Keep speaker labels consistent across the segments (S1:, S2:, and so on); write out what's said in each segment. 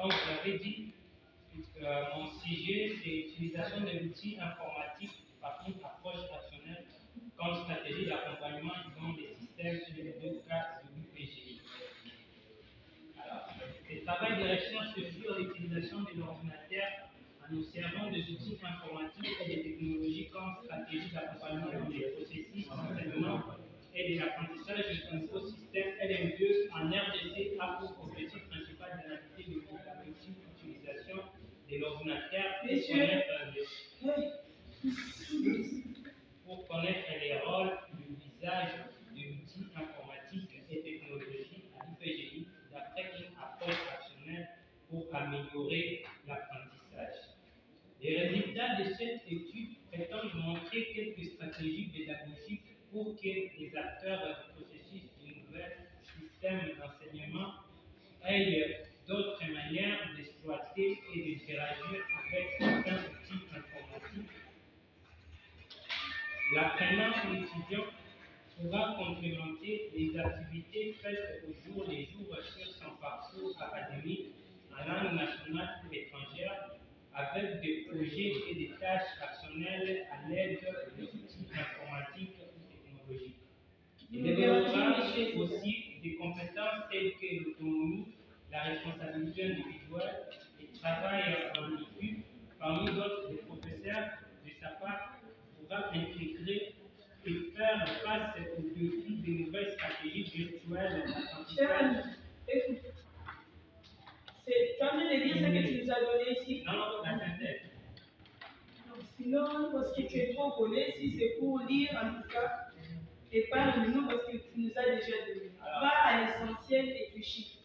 S1: comme vous l'avez dit, mon sujet, c'est l'utilisation de l'outil informatique par une approche rationnelle comme stratégie d'accompagnement dans les systèmes et les deux cas de l'UPGI. Alors, le travail de recherche sur l'utilisation de l'ordinateur en nous servant des outils informatiques et des technologies comme stratégie d'accompagnement dans les processus d'enseignement et de l'apprentissage de nouveaux systèmes LM2 en RDC a pour objectif principal d'analyser la multiple utilisation de l'ordinateur pour connaître les rôles de l'usage de l'outil informatique et technologique à l'UPGI d'après une approche rationnelle pour améliorer l'apprentissage. Les résultats de cette étude prétendent montrer quelques stratégies pédagogiques pour que les acteurs du processus du nouvel système d'enseignement aient d'autres manières d'exploiter et d'interagir avec certains outils informatiques. L'apprenant ou l'étudiant pourra complémenter les activités faites au jour le jour sur son parcours académique en langue nationale ou étrangère avec des projets et des tâches actionnelles à l'aide d'outils informatiques ou technologiques. Il développera aussi des compétences telles que l'autonomie, la responsabilité individuelle, le travail en équipe. Parmi d'autres, les professeurs de sa part pourra intégrer et faire face aux défis de nouvelles stratégies virtuelles d'apprentissage.
S2: Écoute, tu as envie de dire ce que tu nous as donné ici?
S1: Non, la synthèse.
S2: Sinon, parce que tu es trop collé, si c'est pour lire, en tout cas, et pas le nom parce que tu nous as déjà donné. Va à l'essentiel et tu chiffres.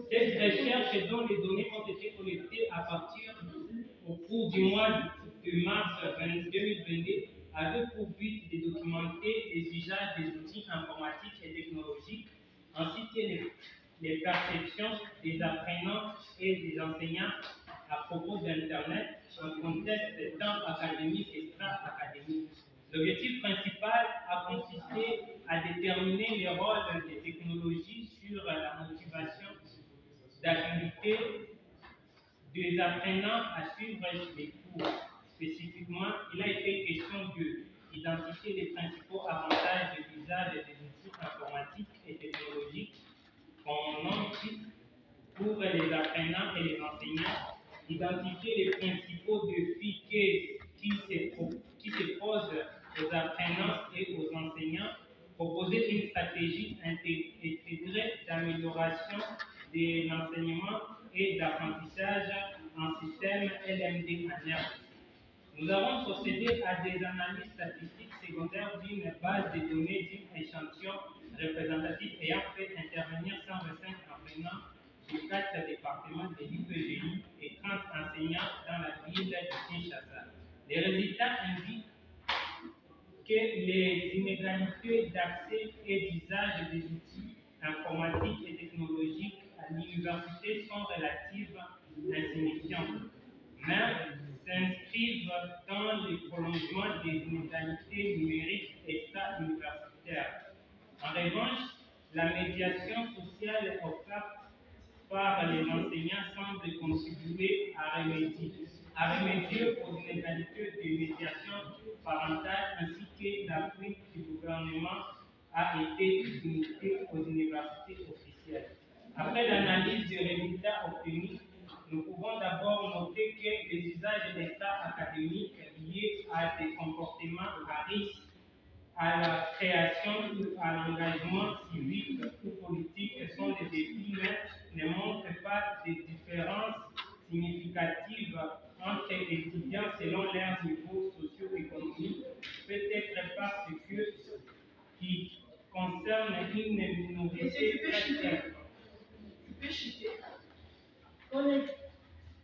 S1: Cette recherche dont les données ont été collectées à partir au cours du mois de mars 2022 avait pour but de documenter les usages des outils informatiques et technologiques ainsi que les perceptions des apprenants et des enseignants à propos d'Internet en contexte tant académique qu'extra-académique. L'objectif principal a consisté à déterminer les rôles des technologies sur la motivation d'activité des apprenants à suivre les cours. Spécifiquement, il a été question d'identifier les principaux avantages de l'usage des outils informatiques et technologiques qu'on nomme pour les apprenants et les enseignants, identifier les principaux défis qui se posent aux apprenants et aux enseignants, proposer une stratégie intégrée d'amélioration de l'enseignement et d'apprentissage en système LMD manière. Nous avons procédé à des analyses statistiques secondaires d'une base de données d'un échantillon représentatif ayant fait intervenir 125 apprenants de 4 départements de l'UPGI et 30 enseignants dans la ville de Kinshasa. Les résultats indiquent que les inégalités d'accès et d'usage des outils informatiques et technologiques à l'université sont relatives insignifiantes, mais s'inscrivent dans le prolongement des inégalités numériques extra-universitaires. En revanche, la médiation sociale offerte par les enseignants semble contribuer à remédier aux inégalités de médiation parentale ainsi que l'appui du gouvernement a été limité aux universités officielles. Après l'analyse des résultats obtenus, nous pouvons d'abord noter que les usages d'état académiques liés à des comportements à risque, à la création ou à l'engagement civique ou politique sont des défis, mais ne montrent pas de différences significatives entre étudiants selon leur niveau socio-économique, peut-être parce que qui concerne une minorité très faible.
S2: Tu peux chuter. Il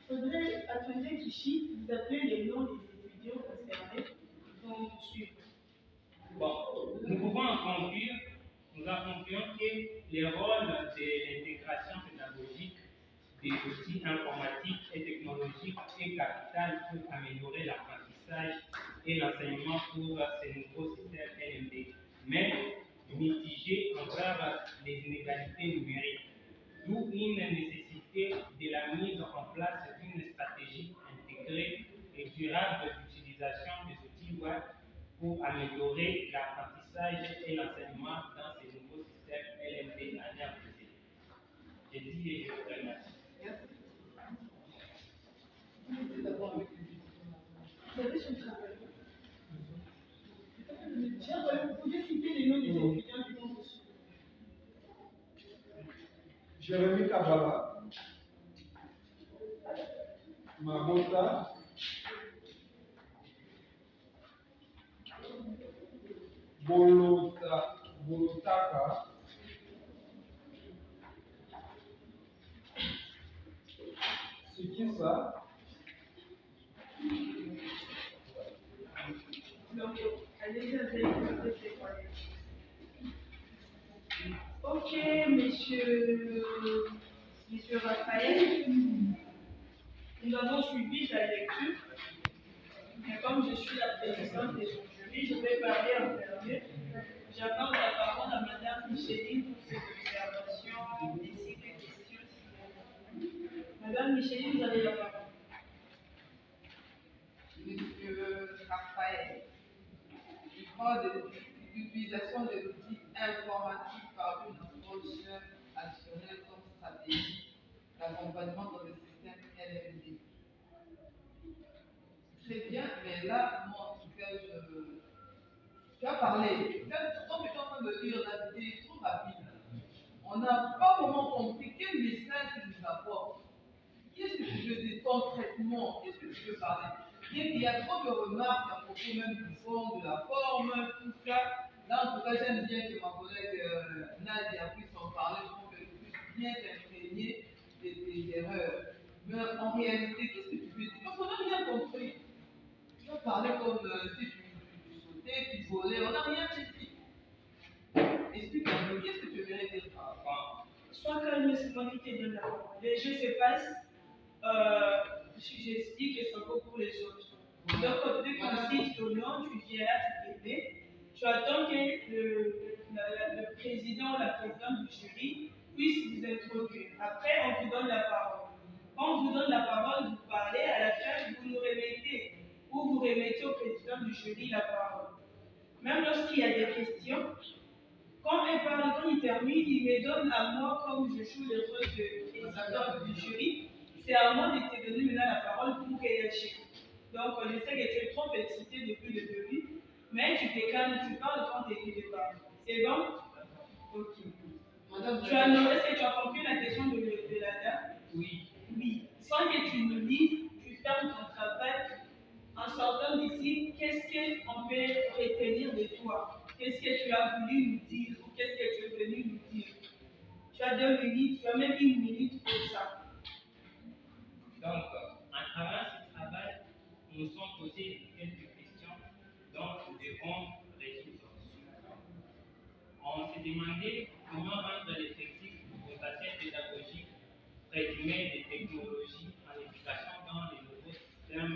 S2: faudrait attendre qu'il chute, vous appelez les noms des étudiants concernés qui vont suivre.
S1: Bon, nous pouvons en conclure, nous en concluons que les rôles de l'intégration pédagogique des outils informatiques et technologiques est capital pour améliorer l'apprentissage et l'enseignement pour ces nouveaux systèmes LMD, mais mitigé envers les inégalités numériques, d'où une nécessité de la mise en place d'une stratégie intégrée et durable d'utilisation des outils web pour améliorer l'apprentissage et l'enseignement dans ces nouveaux systèmes LMD en RPC. J'ai dit et je vous remercie.
S2: Vous avez son travail. Vous pouvez citer les noms des étudiants qui vont reçu.
S3: Jérémy Kabala, Mabota, Bolotaka, Sikisa,
S2: Donc, allez-y avec le témoignage. Ok, monsieur Raphaël, nous avons suivi la lecture. Mais comme je suis la présidente des jury, je vais parler en dernier. J'accorde la parole à Madame Micheline pour ses observations ainsi que questions. Madame Micheline, vous avez la parole.
S4: Monsieur Raphaël, je parle de l'utilisation de l'outil informatique par une approche additionnelle comme stratégie d'accompagnement dans le système LMD. Très bien, mais là, moi, en tout cas, tu as parlé. Quand tu es en train de dire, là, c'était trop rapide. On n'a pas vraiment compris quel message tu nous apportes. Qu'est-ce que tu veux dire concrètement? Qu'est-ce que tu veux parler? Il y a trop de remarques à propos même du fond, de la forme, tout ça. Là, en tout cas, j'aime bien que ma collègue Nadia puisse en parler pour que tu puisses bien t'imprégner de tes erreurs. Mais en réalité, qu'est-ce que tu veux dire? Parce qu'on n'a rien compris. Tu vas parler comme si tu sautais, tu volais, on n'a rien compris. Explique-moi, qu'est-ce que tu veux dire par rapport?
S2: Sois calme, c'est moi qui te donne la parole. Les jeux se passent. J'explique et ça vaut pour les autres. Donc, dès qu'on cite ton nom, tu viens là, tu te mets. Tu attends que le président ou la présidente du jury puisse vous introduire. Après, on vous donne la parole. Quand on vous donne la parole, vous parlez, à la fin, vous nous remettez ou vous remettez au président du jury la parole. Même lorsqu'il y a des questions, quand elle parle, quand il termine, il me donne à moi, comme je joue le rôle de président du jury, c'est à moi de te donner maintenant la parole pour réagir. Donc, je sais que tu es trop excité depuis le début, mais tu te calmes, tu parles quand tu es de parler. C'est bon? Ok. Est-ce que tu as compris la question de la dame?
S1: Oui.
S2: Oui. Sans que tu nous dises, tu fermes ton travail. En sortant d'ici, qu'est-ce qu'on peut retenir de toi? Qu'est-ce que tu as voulu nous dire? Ou qu'est-ce que tu es venu nous dire? Tu as 2 minutes, tu as même 1 minute pour ça.
S1: Donc, en travers ce travail, nous nous sommes posés quelques questions dont nous devons résoudre. On s'est demandé comment rendre l'effectif aux aspects pédagogiques présumés des technologies en éducation dans les nouveaux systèmes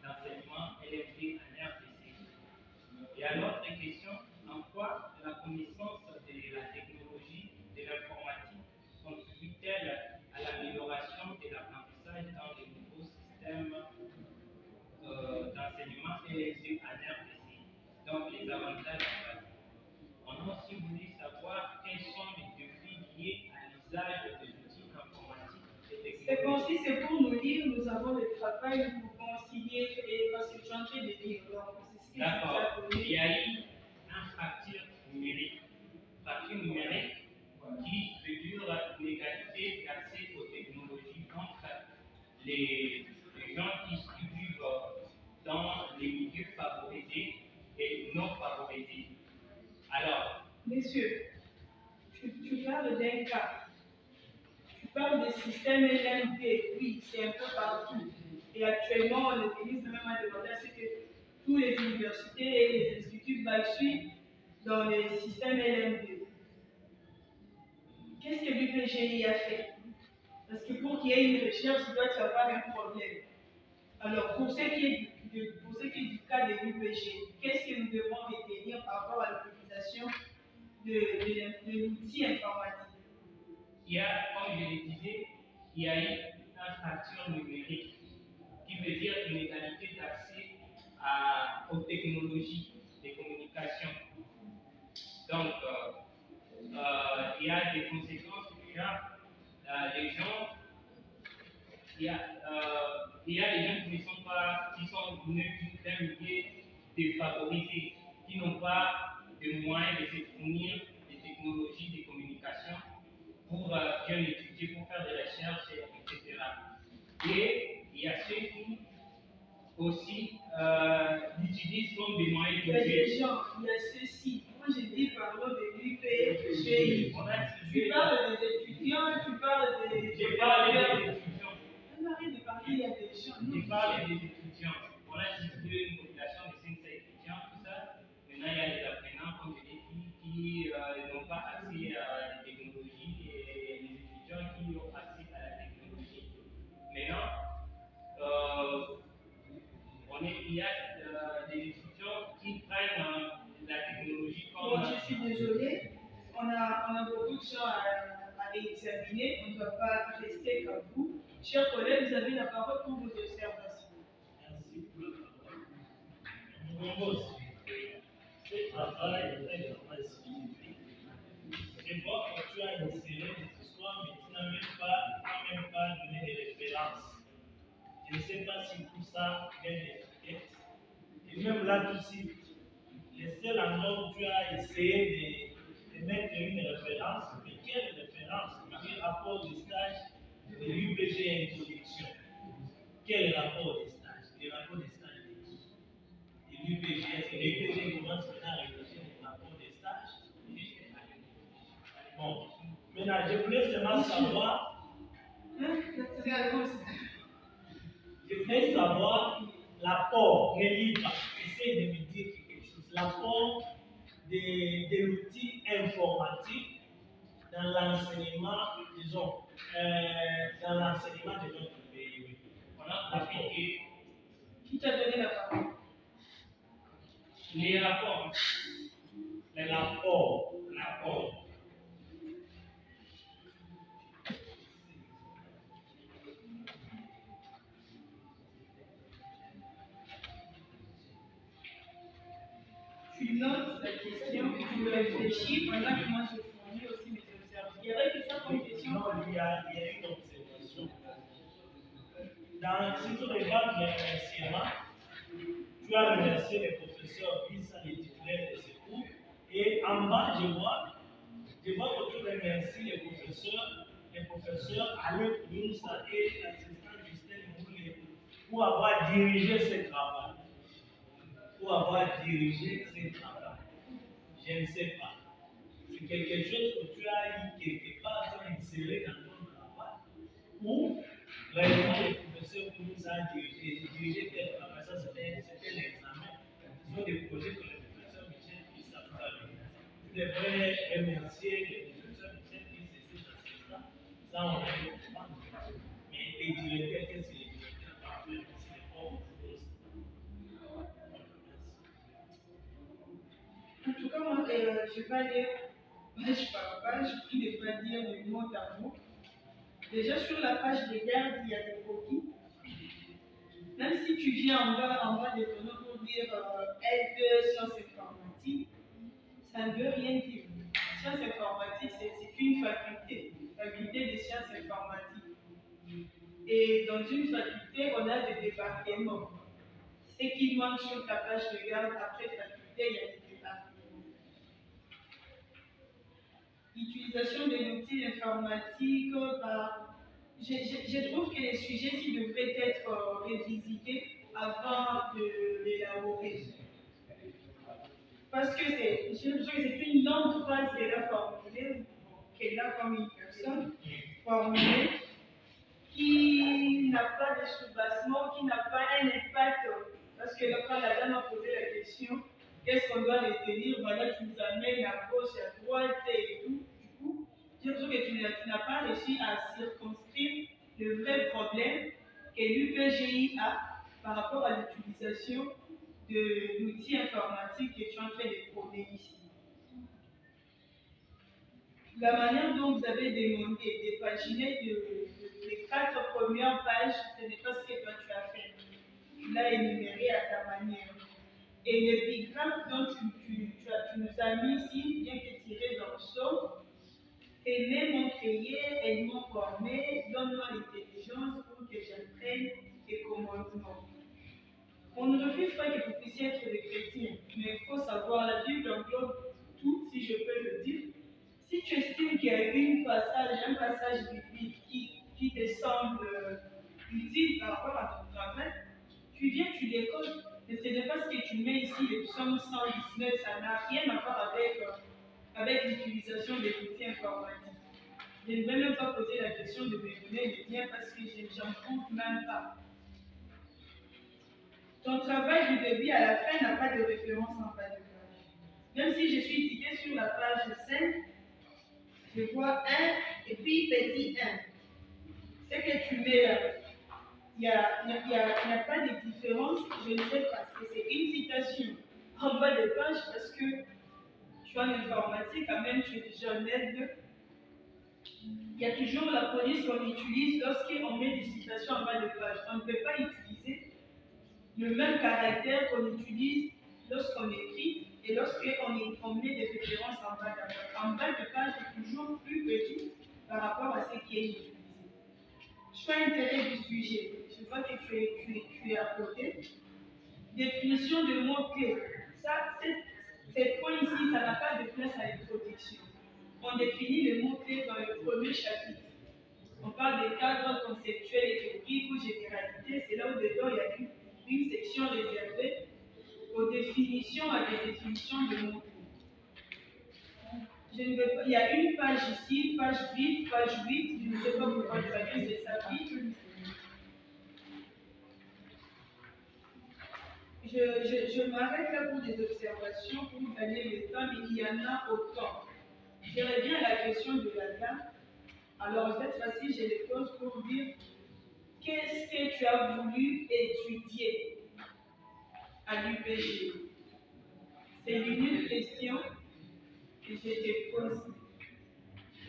S1: d'enseignement LMD en RPC. Et à l'autre question, en quoi la connaissance de la technologie de l'informatique contribue-t-elle à l'amélioration de l'apprentissage dans les nouveaux systèmes d'enseignement LMD en RPC, donc les avantages en base. On a aussi voulu savoir quels sont les défis liés à l'usage des outils informatiques et technologiques.
S2: C'est comme si c'est pour nous lire, nous avons le travail, nous pouvons signer, et parce que je suis en train de lire.
S1: D'accord. Il y a eu une fracture numérique. Fracture numérique qui figure l'égalité d'accès aux technologies entre les gens qui vivent dans les milieux favorisés et non favorisés. Alors,
S2: Monsieur, tu parles d'un cas. Tu parles des systèmes LMD. Oui, c'est un peu partout. Et actuellement, le ministre même a demandé à ce que toutes les universités et les instituts suivent dans les systèmes LMD. Qu'est-ce que l'UPGI a fait? Parce que pour qu'il y ait une recherche, il doit y avoir un problème. Alors, pour ce qui est pour ce qui est du cas de l'UPG, qu'est-ce que nous devons retenir par rapport à l'utilisation de l'outil informatique?
S1: Il y a, comme je le disais, il y a eu une fracture numérique qui veut dire une égalité d'accès aux technologies de communication. Donc, il y a des conséquences du genre, les gens, il y a des gens qui ne sont pas, qui sont d'un milieu défavorisé, qui n'ont pas de moyens de se fournir des technologies de communication pour bien étudier, pour faire des recherches, etc. Et il y a ceux qui aussi l'utilisent comme des moyens
S2: Il y a
S1: de
S2: des gens, il y a ceux-ci. Moi, je dis parlons de l'UPGI. Tu parles des étudiants, tu parles des.
S1: J'ai parlé des étudiants.
S2: Arrête de parler, il y a des gens.
S1: J'ai parlé des étudiants. On a situé une population de 500 étudiants, tout ça. Maintenant, il y a les apprenants, comme je l'ai dit, qui n'ont pas accès à la technologie et les étudiants qui ont accès à la technologie. Maintenant, il y a des étudiants qui prennent la technologie comme.
S2: Bon, je suis désolée. On a beaucoup de gens à examiner. On ne va pas rester comme vous. Chers collègues, vous avez la parole pour vos observations.
S5: Merci pour la parole. Mon boss, ce travail est un travail spécifique. Je vois que tu as inséré des histoires, mais tu n'as même pas donné des références. Je ne sais pas si tout ça vient des textes. Et même là, tout de suite, les seuls endroits où tu as essayé de mettre une référence, mais quelle référence? Quel rapport de stage de l'UPG Introduction? Quel rapport de stage? Le rapport de stage de l'UPG. Est-ce que l'UPG commence maintenant à rédiger les rapports de stage? Bon, maintenant, je voulais seulement savoir.
S2: C'est à cause.
S5: Je voulais savoir l'apport, ne lis pas, essaye de me dire quelque chose. L'apport de l'outil informatique dans l'enseignement, disons, dans l'enseignement de notre pays.
S1: On a profité.
S2: Qui t'a donné la parole?
S1: Les rapports.
S5: L'apport.
S2: Tu notes la question, tu réfléchis pendant que moi je fournis aussi mes observations. Il y avait que ça comme question?
S5: Non, il y a une observation. Si tu regardes les remerciements, tu as remercié les professeurs Issa, les titulaires de ces cours, et en bas, je vois que tu remercies les professeurs Alain Younsa et l'assistant Justin Moulé pour avoir dirigé ce travail. Je ne sais pas. C'est quelque chose que tu as eu quelque part inséré dans ton travail ou réellement les professeurs qui nous ont dirigé quel travail. Ça, c'était l'examen. Ce sont des projets que le professeur Michel qui savent pas. Tu devrais remercier le professeur Michel qui c'est cet assistant. Ça, on a eu comprendre. Mais les directeurs, qu'est-ce que les directeurs parlent? C'est les pauvres postes.
S2: En tout cas, moi, je vais aller page par page, puis ne pas dire de mot à mot. Déjà, sur la page de garde, il y a des copies. Même si tu viens en bas de ton nom pour dire L2 sciences informatiques, ça ne veut rien dire. Sciences informatiques, c'est une faculté de sciences informatiques. Et dans une faculté, on a des départements. Ce qui manque sur ta page de garde, après faculté, il y a des départements. L'utilisation de l'outil informatique, je trouve que les sujets-ci devraient être revisités avant de l'élaborer. Parce que j'ai l'impression que c'est une longue phrase qu'elle a formulée, qu'elle a comme une personne formulée, qui n'a pas de soubassement, qui n'a pas un impact. Parce que quand la dame a posé la question, qu'est-ce qu'on doit retenir? Voilà, tu nous amènes à gauche, à droite et tout. Du coup, j'ai l'impression que tu n'as pas réussi à circonscrire le vrai problème que l'UPGI a par rapport à l'utilisation de l'outil informatique que tu es en train de prôner ici. La manière dont vous avez demandé de paginer les 4 premières pages, ce n'est pas ce que toi tu as fait. Tu l'as énuméré à ta manière. Et l'épigraphe dont tu nous as mis ici, bien que tiré dans le son, aimer mon créer, elles m'ont formé, donne-moi l'intelligence pour que j'apprenne et commandement. On ne refuse pas que vous puissiez être des chrétiens, mais il faut savoir, la Bible englobe tout, si je peux le dire. Si tu estimes qu'il y a un passage biblique qui te semble utile par rapport à ton travail, tu viens, tu l'écoutes. Mais ce n'est pas ce que tu mets ici, le psaume 119, ça n'a rien à voir avec l'utilisation des outils informatiques. Je ne vais même pas poser la question de me donner les liens parce que je n'en trouve même pas. Ton travail du début à la fin n'a pas de référence en bas de page. Même si je suis tiquée sur la page 5, je vois 1 et puis petit 1. Ce que tu mets là, il n'y a pas de différence, je ne sais pas. C'est une citation en bas de page parce que tu as l'informatique, quand même, tu es déjà en aide. Il y a toujours la police qu'on utilise lorsqu'on met des citations en bas de page. On ne peut pas utiliser le même caractère qu'on utilise lorsqu'on écrit et lorsqu'on met des références en bas de page. En bas de page, c'est toujours plus petit par rapport à ce qui est utilisé. Choix intérêt du sujet. Je vois que tu es à côté. Définition de mots-clés. Ça, ces points ici, ça n'a pas de place à l'introduction. On définit les mots-clés dans le premier chapitre. On parle des cadres conceptuels et théoriques ou généralités. C'est là où dedans il y a une section réservée aux définitions, à des définitions de mots-clés. Il y a une page ici, page 8, page 8. Je ne sais pas pourquoi je vais dire c'est ça vite. Je m'arrête là pour des observations, pour vous donner le temps, mais il y en a autant. Je reviens à la question de la dame. Alors, cette fois-ci, je les pose pour dire qu'est-ce que tu as voulu étudier à l'UPG? C'est l'unique question que je te pose.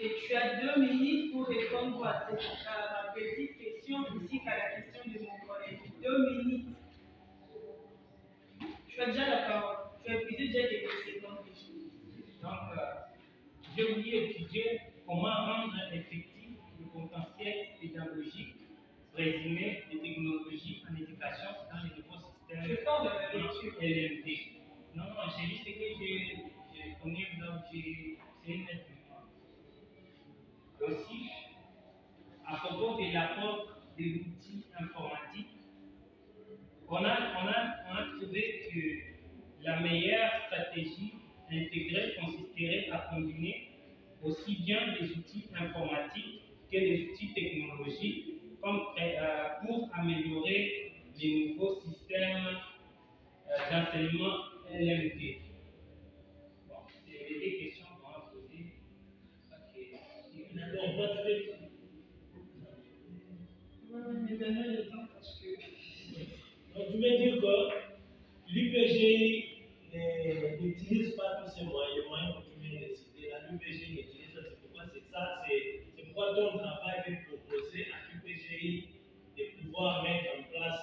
S2: Et tu as 2 minutes pour répondre à ma petite question ainsi qu'à la question de mon collègue. 2 minutes. Tu as déjà la parole. Tu as épuisé déjà quelques secondes.
S1: Donc, j'ai voulu étudier comment rendre effectif le potentiel pédagogique présumé des technologies en éducation dans les nouveaux systèmes
S2: Je parle de la lecture.
S1: LMD. Non, c'est juste que j'ai connu là où c'est une lettre de moi. Aussi, à propos de l'apport de l'outil informatique, on a trouvé que la meilleure stratégie intégrée consisterait à combiner aussi bien les outils informatiques que les outils technologiques pour améliorer les nouveaux systèmes d'enseignement LMD. Bon, c'est des questions qu'on va poser.
S5: Donc, votre
S2: Me donner le temps parce que.
S5: Donc, tu veux dire que l'UPG n'utilise pas tous ces moyens, les moyens que tu viens de citer. L'UPG n'utilise pas, c'est pourquoi ton travail est proposé à l'UPGI de pouvoir mettre en place,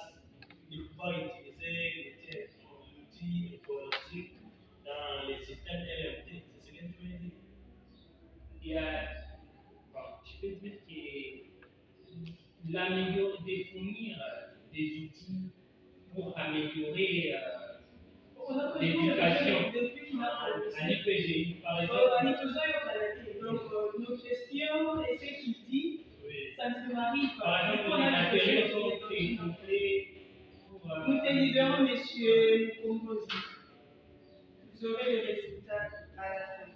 S5: de pouvoir utiliser l'outil informatique dans les systèmes LMD. C'est ce que tu veux dire?
S1: Il y a, je peux dire que définir des outils pour améliorer l'éducation à l'IPGI, par exemple.
S2: Donc, nos questions et ce qu'il dit, ça ne se marie pas.
S1: Par exemple, les matériaux sont très complets.
S2: Nous te libérons, monsieur Composi. Vous aurez le résultat à la fin.